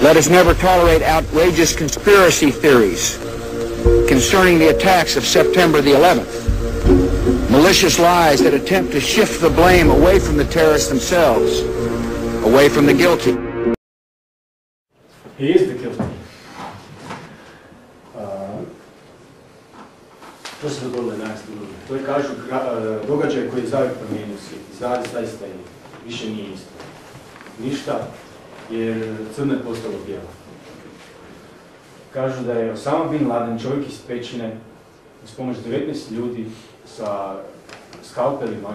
Let us never tolerate outrageous conspiracy theories concerning the attacks of September the 11th. Malicious lies that attempt to shift the blame away from the terrorists themselves, away from the guilty. He is the guilty. To se dogodilo 11. godine. To je, kažu, događaj koji je zauvijek promijenio svijet. Zaista je. Više nije isto. Ništa, jer crno je postalo bijelo. Kažu da je Osama bin Laden, čovjek iz pećine, uz pomoć 19 ljudi sa skalpelima,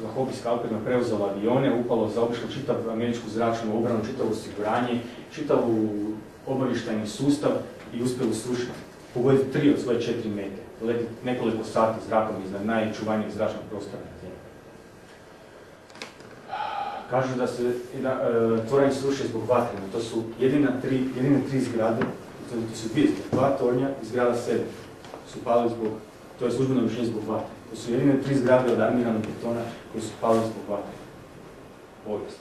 za hobi skalpelima, preuzelo avione, upalo, zaobišlo čitav američku zračnu obranu, čitavo osiguranje, čitavu obavještajni sustav i uspjelo srušiti, pogoditi 3 od svoje 4 mete, letiti nekoliko sati zrakom iznad najčuvanijeg zračnog prostora na zemlji. Kažu da se tvoranje sruši zbog vatre, to su jedine tri zgrade, to su 2 zgrade, 2 tornja i zgrada 7 su pali zbog, to je službeno objašnjenje zbog vatre. To su jedine 3 zgrade od armiranog betona koji su pali zbog vatre. Povijest.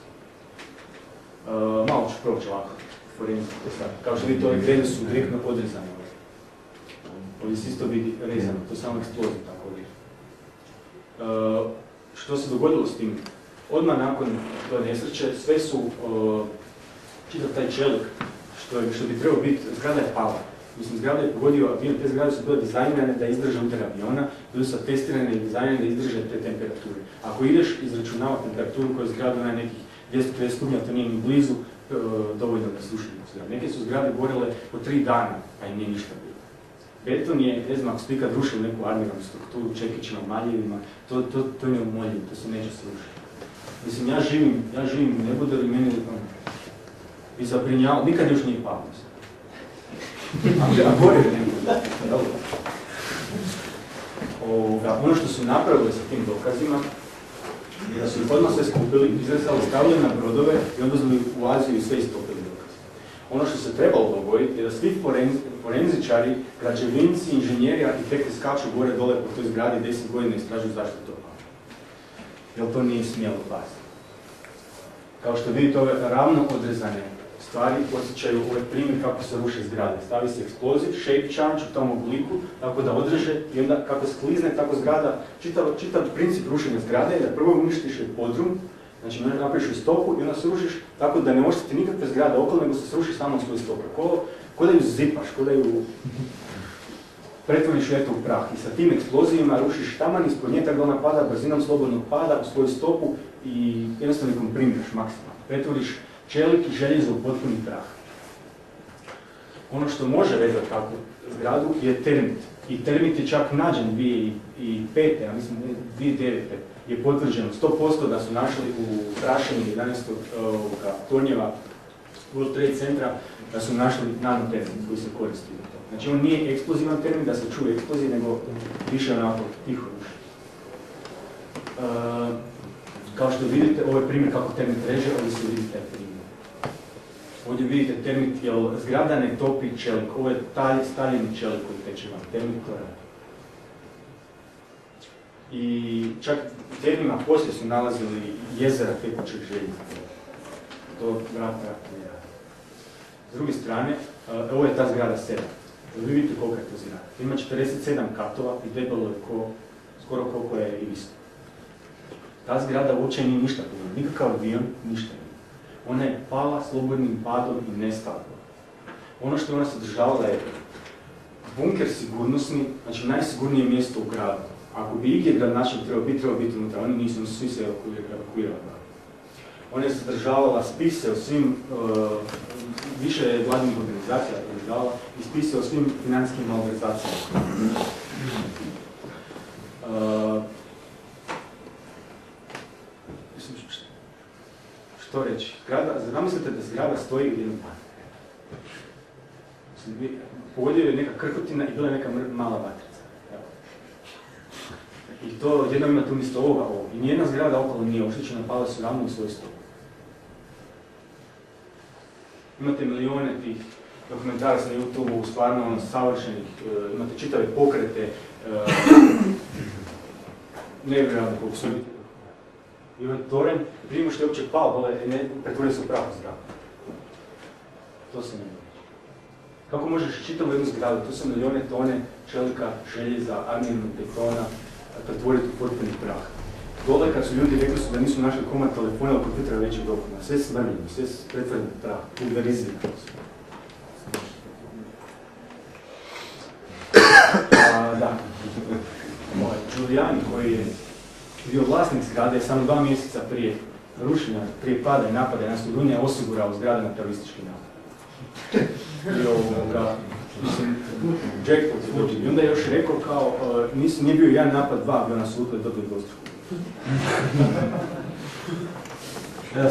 Malo ću proći ovako, forenzike sad. Kao što vidite, ove grede su direktno odrezane. Ovdje se isto vidi rezano, to je samo eksplozija tako vidi. Što se dogodilo s tim? Odmah nakon toj nesreće, sve su, čitav taj čelik, što bi trebao biti, zgrada je pala. Mislim, zgrada je pogodio avion, te zgrade su bile dizajnirane da izdrže udar aviona, bile su testirane i dizajnirane da izdrže te temperature. Ako ideš izračunavati temperaturu koju zgrada na nekih 250 stupnja, to nije ni blizu dovoljno da slušaju zgrade. Neke su zgrade gorele po 3 dana, a im nije ništa bilo. Beton je, ne znam, ako ste ikad rušili neku armiranu strukturu, čekićima, maljevima, to je neumoljivo, to se neće srušiti. Mislim, ja živim u neboderu i meni i zabrinjavao, nikad još nije palo. A gore ne. Ono što su napravili sa tim dokazima, je da su ih odmah sve skupili, izrezali, stavili na brodove i odvezli u Aziju i sve istopili dokaze. Ono što se trebalo dogoditi je da svi forenzičari, građevinci, inženjeri, arhitekti skaču gore dole po toj zgradi 10 godina i istražuju zašto to palo. Jer to nije smjelo pasti. Kao što vidite, ove ravno odrezane stvari posjećaju ovaj primjer kako se ruše zgrade. Stavi se eksploziv, shape change u tom obliku, tako da odreže i onda kako sklizne, tako zgrada, čitav princip rušenja zgrade je da prvo uništiš podrum, znači napraviš stopu i onda se rušiš tako da ne ošteti nikakve zgrade okolo, nego se sruši samo svoju stopu. Ko da ju zipaš, ko da ju pretvoriš u prah i sa tim eksplozijima rušiš taman ispod nje, tako da ona pada brzinom slobodnog pada u svoju stopu i jednostavno komprimiraš maksimalno. Pretvoriš čelik i željezo u potpuni prah. Ono što može vezati takvu zgradu je termit. I termit je čak nađen 2005. Ja mislim 2009. je potvrđeno 100% da su našli u prašenju 11. tornjeva World Trade centra da su našli nanotermit koji se koristi za to. Znači on nije eksplozivan termit da se čuje eksplozije, nego više onako tiho ruši. Kao što vidite, ovo je primjer kako termit reže, ovdje se vidi taj primjer. Ovdje vidite termit, jer zgrada ne topi čelik, ovo je staljeni čelik koji teče vam, termit to radi. I čak tjednima poslije su nalazili jezera tekućeg željeza. To vrat ne radi. S druge strane, ovo je ta zgrada 7. Vi vidite koliko je to zgrada. Ima 47 katova i debelo je skoro koliko je i visoko. Ta zgrada uopće nije ništa bilo, nikakav avion, ništa nije. Ona je pala slobodnim padom i nestala. Ono što je ona sadržavala je bunker sigurnosni, znači najsigurnije mjesto u gradu. Ako bi igdje gradonačelnik trebao biti unutra, oni nisu, svi se evakuirali. Ona je sadržavala spise o svim, više vladinih organizacija sadržavala i spise o svim financijskim malverzacijama. Što reći? Zamislite da zgrada stoji gdje ne pada. Pogodio je neka krkotina i bila je neka mala vatrica. I to jednom imate umjesto ovoga ovo. I nijedna zgrada okolo nije oštećena, pala su ravno u svoj stop. Imate milijone tih dokumentaraca na YouTube-u, stvarno savršenih, imate čitave pokrete, nevjerojatno koliko su biti. I ovaj toren, prije što je uopće pao, pretvorio se u pravu zgradu. To se ne može. Kako možeš čitavu jednu zgradu, to su milijone tone čelika, željeza, armijenog betona, pretvoriti u potpuni prah. Dole kad su ljudi rekli su da nisu našli komad telefona ili kompjutera većeg dopuna, sve smrljeno, sve pretvoreno u prah, pulverizirano. Da. Giuliani, koji je bio vlasnik zgrade, samo 2 mjeseca prije rušenja, prije pada i napada na Unija osigurao zgrade na teroristički napad. Jackpot. I onda je još rekao kao, nije bio jedan napad, 2, bio nas utle, dobili dvostruku.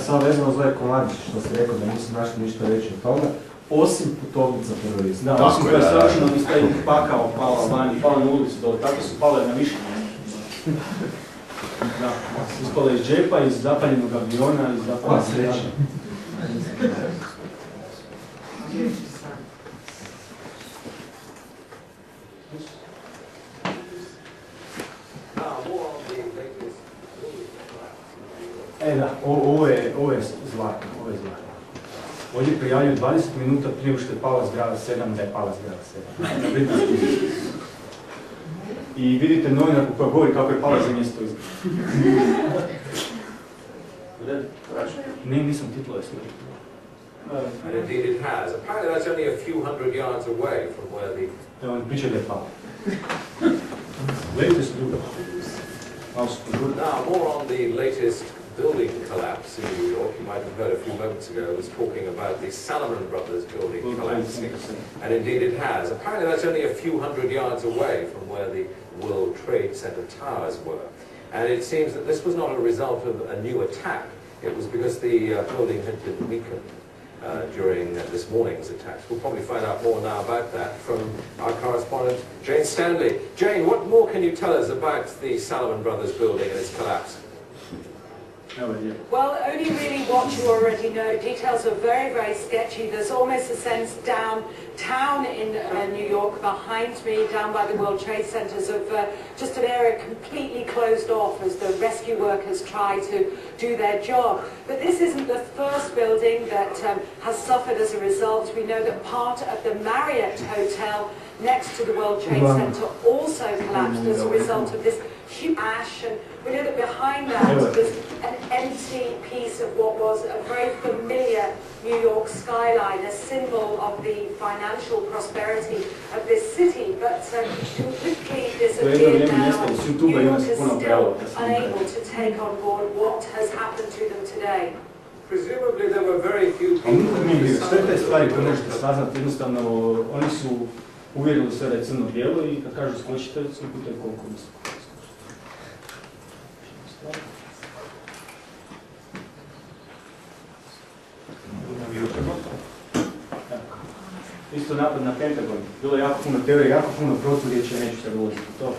Samo vezano za ovaj komadić što ste rekao da nisu našli ništa reći o tome, osim putovnica terorista. Da, osim koja je savršeno bi staje pakao, pala van i pala na ulicu dole, tako su pale na više mjesta. Da, ispala iz džepa, iz zapaljenog aviona, iz zapaljenog sreće. Da, ovo je zlatno, Ovdje prijavljaju 20 minuta prije nego što je pala zgrada 7, da je pala zgrada 7. I vidite novinarku koja govori kako je pala za mjesto izgleda. Nisam titlove slušao. And indeed it has. Apparently that's only a few hundred yards away from where the... Evo, on piše da je pala. Gledajte se druga. Now, more on the latest building collapse in New York. You might have heard a few moments ago, I was talking about the Salomon Brothers building collapsing. And indeed it has. Apparently that's only a few hundred yards away from where the World Trade Center towers were. And it seems that this was not a result of a new attack. It was because the building had been weakened during this morning's attacks. We'll probably find out more now about that from our correspondent, Jane Stanley. Jane, what more can you tell us about the Salomon Brothers building and its collapse? Well, only really what you already know. Details are very, very sketchy. There's almost a sense downtown in New York, behind me, down by the World Trade Centers, of just an area completely closed off as the rescue workers try to do their job. But this isn't the first building that has suffered as a result. We know that part of the Marriott Hotel next to the World Trade Center also collapsed as a result of this huge ash, and we know that behind that was an empty piece of what was a very familiar New York skyline, a symbol of the financial prosperity of this city, but completely disappeared now. New York is still unable to take on board what has happened to them today. Presumably there were very few people... Sve te stvari koje možete saznati, jednostavno, oni su uvjerili sve da je crno-bijelo i kad kažu skočite, skupite koliko misle. Isto napad na Pentagon. Bilo je jako puno teorije, jako puno proturječja, neću sad ulaziti u to.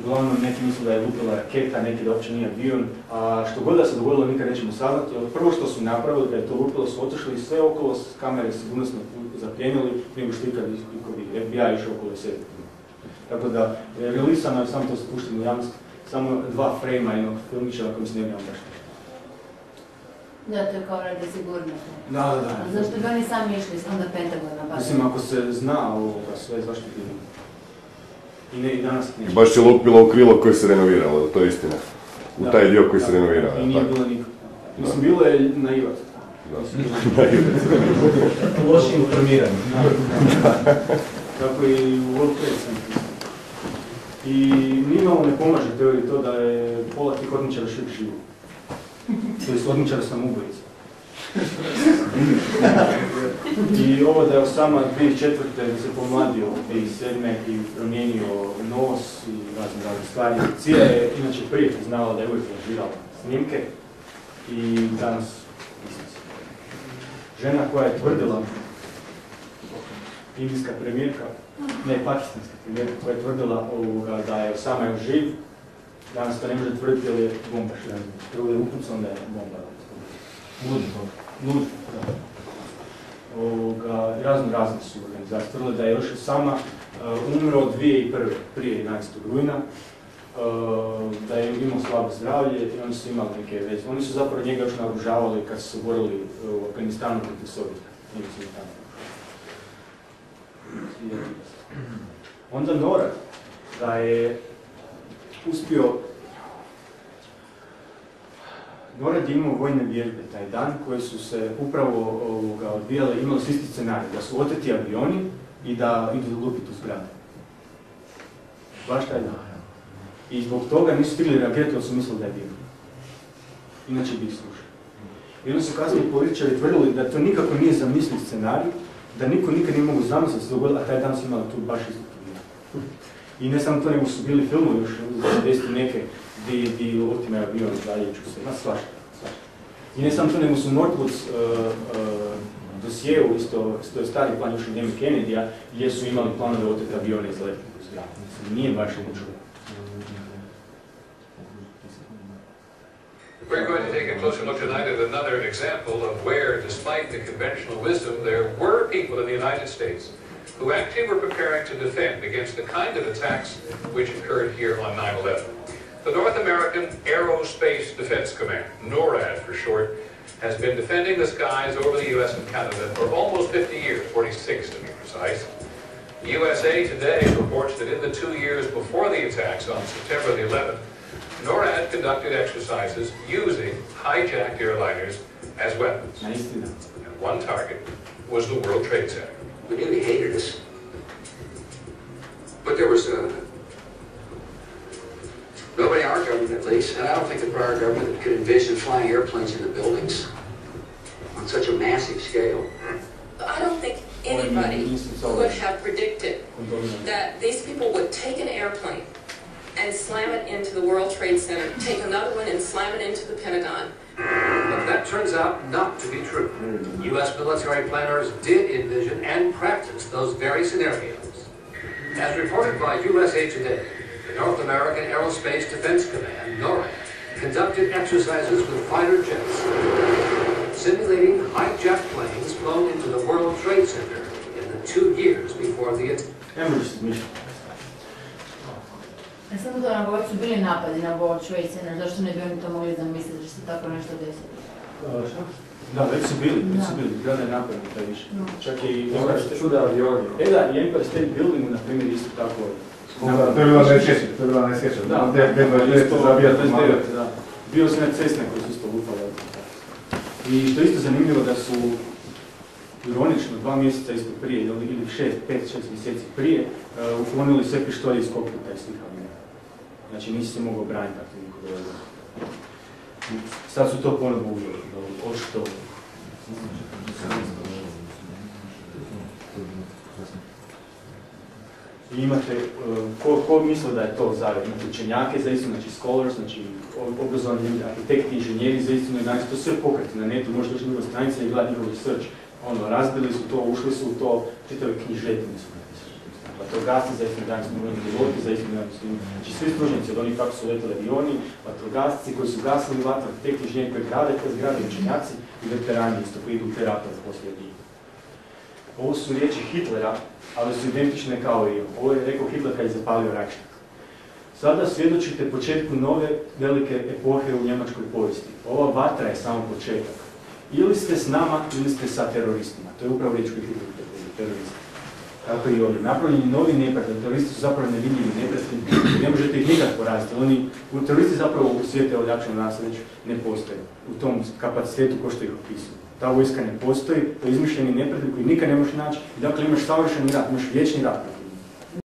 Uglavnom, neki misle da je lupila raketa, neki da uopće nije avion. A što god da se dogodilo, nikad nećemo saznati. Prvo što su napravili, da je to lupilo, su otišli i sve okolo s kamere sigurnosno zapljenili, prije nego što ikad FBI išao okolo sebe. Tako da, realisano je samo to spušteno u javnost, samo 2 frejma jednog filmičeva koji se ne bijamo baš nešto. Da, to je kao radi sigurno. Da. Zašto bi oni sami išli onda Pentagona? Mislim, ako se zna ovoga sve, zašto bi... I ne, i danas nije. Baš je lupilo u krilo koje se renoviralo, to je istina. U taj dio koji se renovirao. I nije bilo nikako. Mislim, bilo je naivac. Loši informirani. Tako i u World Trade Center. I nimalo ne pomaže teoriji to da je pola tih odničara još živo. Ili su odničara samoubojica. I ovo da je Osama 2004. se pomladio 2007. i promijenio nos i razne stvari. Cija je inače prije znala da je uvijek lažirala snimke i danas žena koja je tvrdila, indijska premijerka, ne, pakistanska premijerka koja je tvrdila da je Osama još živ, danas to ne može tvrditi jer je bombaš. Prvo je upucao da je bomba. Lud, da. Razne su organizacije tvrdile da je još Osama umro 2001. prije 11. rujna, da je imao slabo zdravlje i oni su imali neke veze. Oni su zapravo njega još naoružavali kad su se borili u Afganistanu protiv Sovjeta. nego se tamo. Onda Norad, da je uspio, Norad je imao vojne vježbe taj dan koje su se upravo odvijale, imali su isti scenarij, da su oteti avioni i da idu lupiti u zgrade. Baš taj dan. I zbog toga nisu stigli reagirati, jer su mislili da je bilo. Inače bi ih slušali. I onda su kasnije političari tvrdili da to nikako nije zamisliv scenarij, da niko nikad nije mogu zamisliti se dogodilo, a taj dan su imali tu baš isto to. I ne samo to, nego su bili filmovi još za 10 neke, di ultima je bio daljeću se, svašta. I ne samo to, nego su Northwoods dosijevu, isto je stari plan još od njeme Kennedyja, gdje su imali planove oteti avione iz letnika u zgradu. Nije baš učilo. We're going to take a closer look tonight at another example of where, despite the conventional wisdom, there were people in the United States who actually were preparing to defend against the kind of attacks which occurred here on 9/11. The North American Aerospace Defense Command, NORAD for short, has been defending the skies over the U.S. and Canada for almost 50 years, 46 to be precise. USA Today reports that in the 2 years before the attacks on September the 11th, NORAD conducted exercises using hijacked airliners as weapons. And one target was the World Trade Center. We knew he hated us. But there was nobody in our government, at least, and I don't think the prior government could envision flying airplanes into buildings on such a massive scale. I don't think anybody would have predicted that these people would take an airplane and slam it into the World Trade Center, take another one and slam it into the Pentagon. But that turns out not to be true. U.S. military planners did envision and practice those very scenarios. As reported by USA Today, the North American Aerospace Defense Command, NORAD, conducted exercises with fighter jets, simulating hijacked planes flown into the World Trade Center in the 2 years before the attack. Ne samo to, nego su bili napadi na World Trade Center, zašto ne bi oni to mogli zamisliti da će se tako nešto desiti? Šta? Da, već su bili, zgrada je napravljena taj više. Čak i čuda avioni. Da, i Empire State Buildingu, na primjer, isto tako. To je bila najsjeća, Da, bio sam na cestne koji su isto lupali. I što je isto zanimljivo da su ironično 2 mjeseca isto prije, ili 5-6 mjeseci prije, uklonili sve pištolje iz kokpita iz svih aviona. Znači nisi se mogao braniti ako niko dovoljno. Sad su to ponovno uvjeli, očito. I imate, ko misle da je to zavjet? Imate učenjake za istinu, znači scholars, znači obrazovani arhitekti, inženjeri za istinu, znači to sve pokriti na netu, možete doći na druga stranica i gledati njihov research. Razbili su to, ušli su u to, čitave knjižetine su napisali. Vatrogasci za istinu danas morali piloti za istinu danas. Znači svi stručnjaci od onih kako su leteli avioni, vatrogasci koji su gasili vatru, arhitekti, inženjeri koji grade te zgrade, učenjaci i veterani isto koji idu u te ratove poslije njih. Ovo su riječi Hitlera, ali su identične kao i ovo je rekao Hitler kad je zapalio Reichstag. Sada svjedočite početku nove velike epohe u njemačkoj povijesti. Ova vatra je samo početak. Ili ste s nama, ili ste sa teroristima. To je upravo riječ koji Hitler teroristi. Tako i ovdje. Napravljeni novi neprijatelji. Teroristi su zapravo nevidljivi neprijatelji. Ne možete ih nikad poraziti. Teroristi zapravo u svijetu odakle nas već ne postoje. U tom kapacitetu ko što ih opisuju. Ta vojska ne postoji, to je izmišljeni neprijatelj koji nikad ne možeš naći. I dakle imaš savršeni rat, imaš vječni rat.